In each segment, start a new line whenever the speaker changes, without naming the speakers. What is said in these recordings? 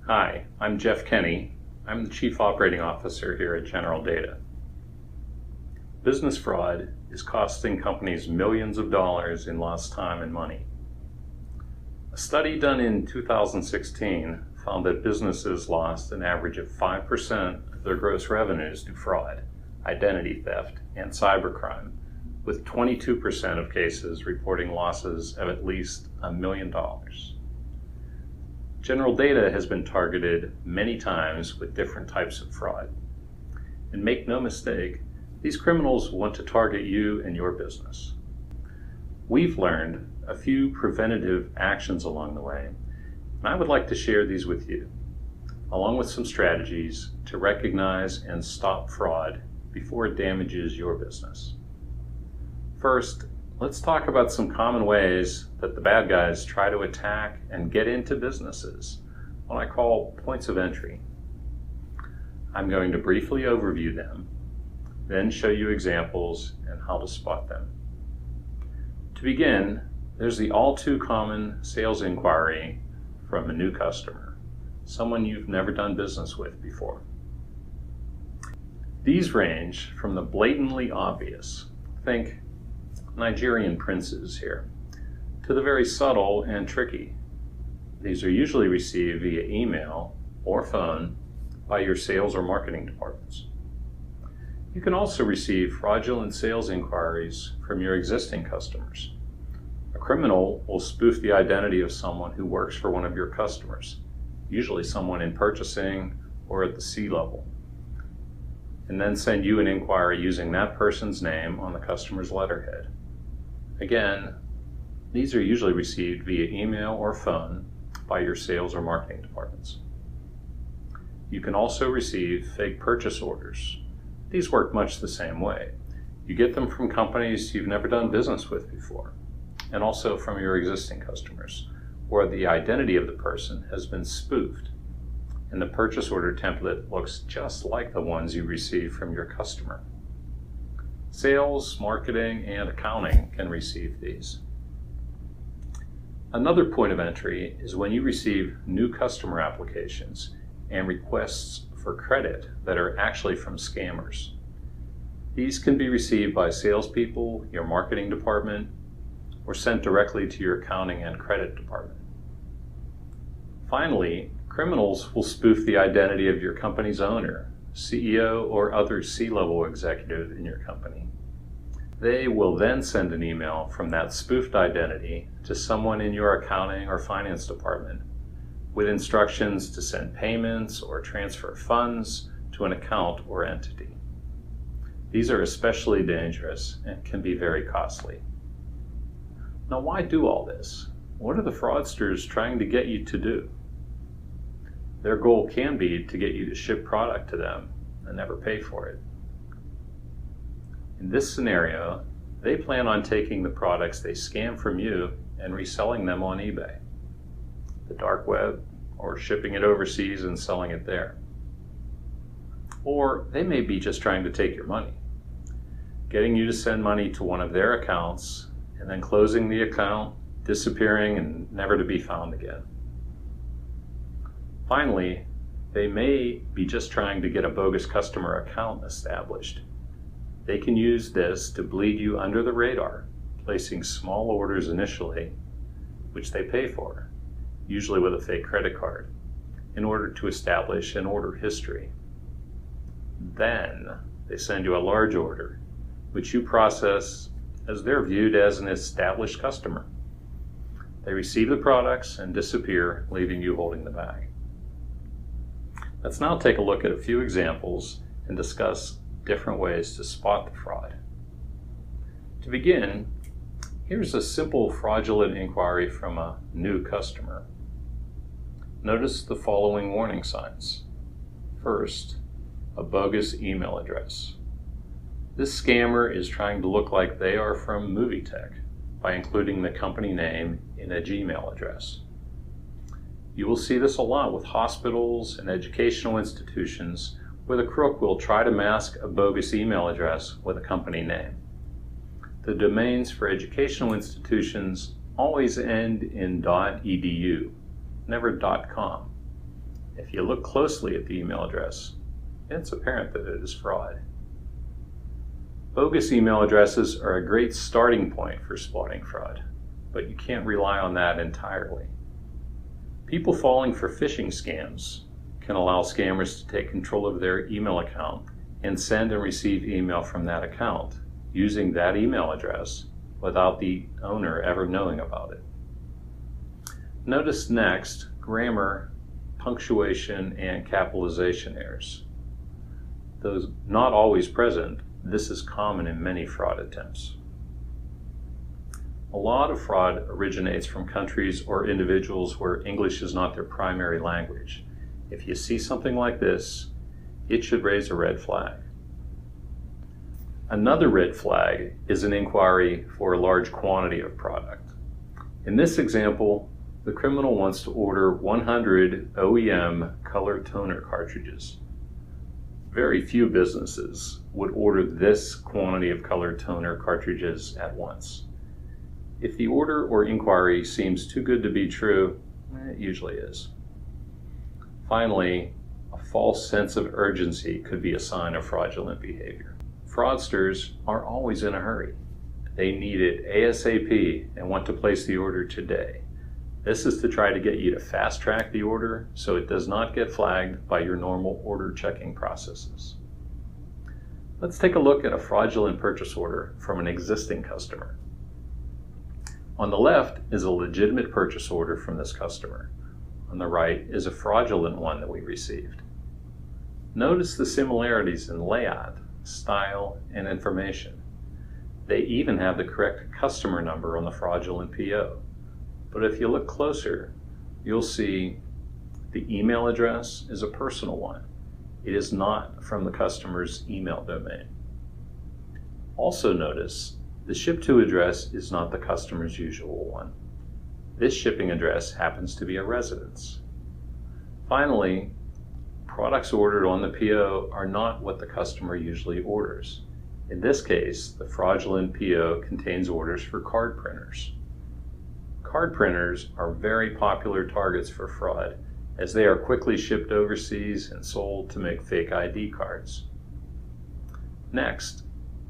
Hi, I'm Jeff Kenny. I'm the Chief Operating Officer here at General Data. Business fraud is costing companies millions of dollars in lost time and money. A study done in 2016 found that businesses lost an average of 5% of their gross revenues to fraud, identity theft, and cybercrime, with 22% of cases reporting losses of at least $1 million. General Data has been targeted many times with different types of fraud. And make no mistake, these criminals want to target you and your business. We've learned a few preventative actions along the way, and I would like to share these with you, along with some strategies to recognize and stop fraud before it damages your business. First, let's talk about some common ways that the bad guys try to attack and get into businesses, what I call points of entry. I'm going to briefly overview them, then show you examples and how to spot them. To begin, there's the all too common sales inquiry from a new customer, someone you've never done business with before. These range from the blatantly obvious, think Nigerian princes here, to the very subtle and tricky. These are usually received via email or phone by your sales or marketing departments. You can also receive fraudulent sales inquiries from your existing customers. A criminal will spoof the identity of someone who works for one of your customers, usually someone in purchasing or at the C-level, and then send you an inquiry using that person's name on the customer's letterhead. Again, these are usually received via email or phone by your sales or marketing departments. You can also receive fake purchase orders. These work much the same way. You get them from companies you've never done business with before, and also from your existing customers, where the identity of the person has been spoofed, and the purchase order template looks just like the ones you receive from your customer. Sales, marketing, and accounting can receive these. Another point of entry is when you receive new customer applications and requests for credit that are actually from scammers. These can be received by salespeople, your marketing department, or sent directly to your accounting and credit department. Finally, criminals will spoof the identity of your company's owner, CEO, or other C-level executive in your company. They will then send an email from that spoofed identity to someone in your accounting or finance department with instructions to send payments or transfer funds to an account or entity. These are especially dangerous and can be very costly. Now, why do all this? What are the fraudsters trying to get you to do? Their goal can be to get you to ship product to them and never pay for it. In this scenario, they plan on taking the products they scam from you and reselling them on eBay, the dark web, or shipping it overseas and selling it there. Or they may be just trying to take your money, getting you to send money to one of their accounts and then closing the account, disappearing, and never to be found again. Finally, they may be just trying to get a bogus customer account established. They can use this to bleed you under the radar, placing small orders initially, which they pay for, usually with a fake credit card, in order to establish an order history. Then they send you a large order, which you process as they're viewed as an established customer. They receive the products and disappear, leaving you holding the bag. Let's now take a look at a few examples and discuss different ways to spot the fraud. To begin, here's a simple fraudulent inquiry from a new customer. Notice the following warning signs. First, a bogus email address. This scammer is trying to look like they are from MovieTech by including the company name in a Gmail address. You will see this a lot with hospitals and educational institutions where the crook will try to mask a bogus email address with a company name. The domains for educational institutions always end in .edu, never .com. If you look closely at the email address, it's apparent that it is fraud. Bogus email addresses are a great starting point for spotting fraud, but you can't rely on that entirely. People falling for phishing scams can allow scammers to take control of their email account and send and receive email from that account using that email address without the owner ever knowing about it. Notice next grammar, punctuation, and capitalization errors. Though not always present, this is common in many fraud attempts. A lot of fraud originates from countries or individuals where English is not their primary language. If you see something like this, it should raise a red flag. Another red flag is an inquiry for a large quantity of product. In this example, the criminal wants to order 100 OEM color toner cartridges. Very few businesses would order this quantity of color toner cartridges at once. If the order or inquiry seems too good to be true, it usually is. Finally, a false sense of urgency could be a sign of fraudulent behavior. Fraudsters are always in a hurry. They need it ASAP and want to place the order today. This is to try to get you to fast track the order so it does not get flagged by your normal order checking processes. Let's take a look at a fraudulent purchase order from an existing customer. On the left is a legitimate purchase order from this customer. On the right is a fraudulent one that we received. Notice the similarities in layout, style, and information. They even have the correct customer number on the fraudulent PO. But if you look closer, you'll see the email address is a personal one. It is not from the customer's email domain. Also notice the ship to address is not the customer's usual one. This shipping address happens to be a residence. Finally, products ordered on the PO are not what the customer usually orders. In this case, the fraudulent PO contains orders for card printers. Card printers are very popular targets for fraud as they are quickly shipped overseas and sold to make fake ID cards. Next,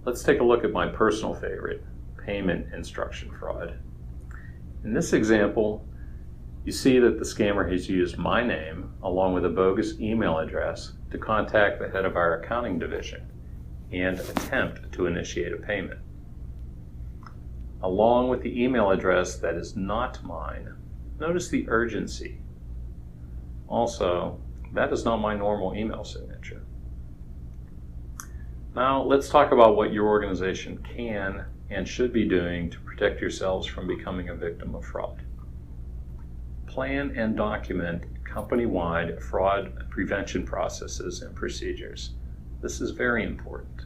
let's take a look at my personal favorite, payment instruction fraud. In this example, you see that the scammer has used my name along with a bogus email address to contact the head of our accounting division and attempt to initiate a payment. Along with the email address that is not mine, notice the urgency. Also, that is not my normal email signature. Now, let's talk about what your organization can and should be doing to protect yourselves from becoming a victim of fraud. Plan and document company-wide fraud prevention processes and procedures. This is very important.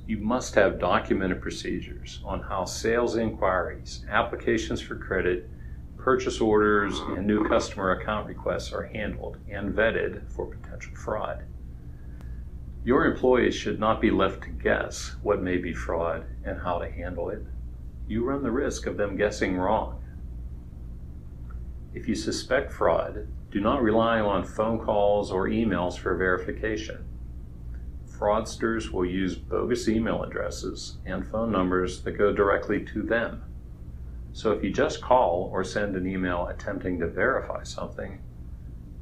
You must have documented procedures on how sales inquiries, applications for credit, purchase orders, and new customer account requests are handled and vetted for potential fraud. Your employees should not be left to guess what may be fraud and how to handle it. You run the risk of them guessing wrong. If you suspect fraud, do not rely on phone calls or emails for verification. Fraudsters will use bogus email addresses and phone numbers that go directly to them. So if you just call or send an email attempting to verify something,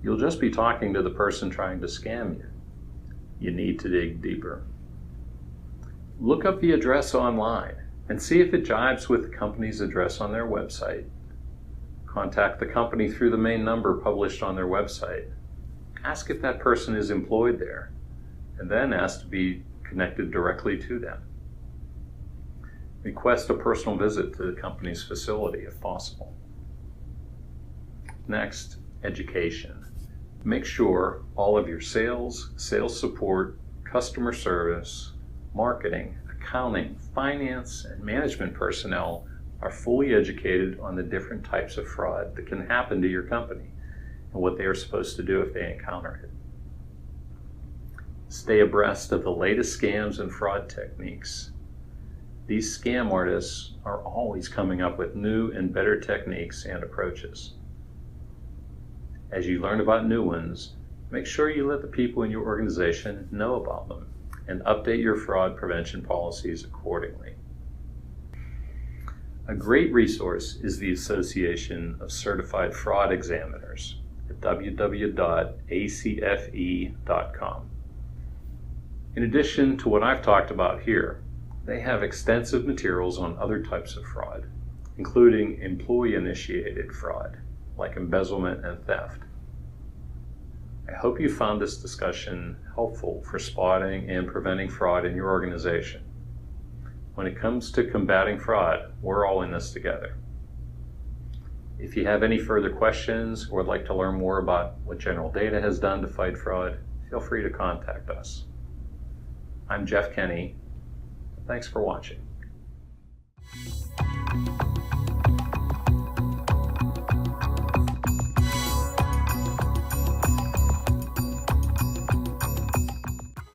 you'll just be talking to the person trying to scam you. You need to dig deeper. Look up the address online and see if it jives with the company's address on their website. Contact the company through the main number published on their website. Ask if that person is employed there, and then ask to be connected directly to them. Request a personal visit to the company's facility if possible. Next, education. Make sure all of your sales support, customer service, marketing, accounting, finance, and management personnel are fully educated on the different types of fraud that can happen to your company and what they are supposed to do if they encounter it. Stay abreast of the latest scams and fraud techniques. These scam artists are always coming up with new and better techniques and approaches. As you learn about new ones, make sure you let the people in your organization know about them and update your fraud prevention policies accordingly. A great resource is the Association of Certified Fraud Examiners at www.acfe.com. In addition to what I've talked about here, they have extensive materials on other types of fraud, including employee-initiated fraud, like embezzlement and theft. I hope you found this discussion helpful for spotting and preventing fraud in your organization. When it comes to combating fraud, we're all in this together. If you have any further questions or would like to learn more about what General Data has done to fight fraud, feel free to contact us. I'm Jeff Kenny. Thanks for watching.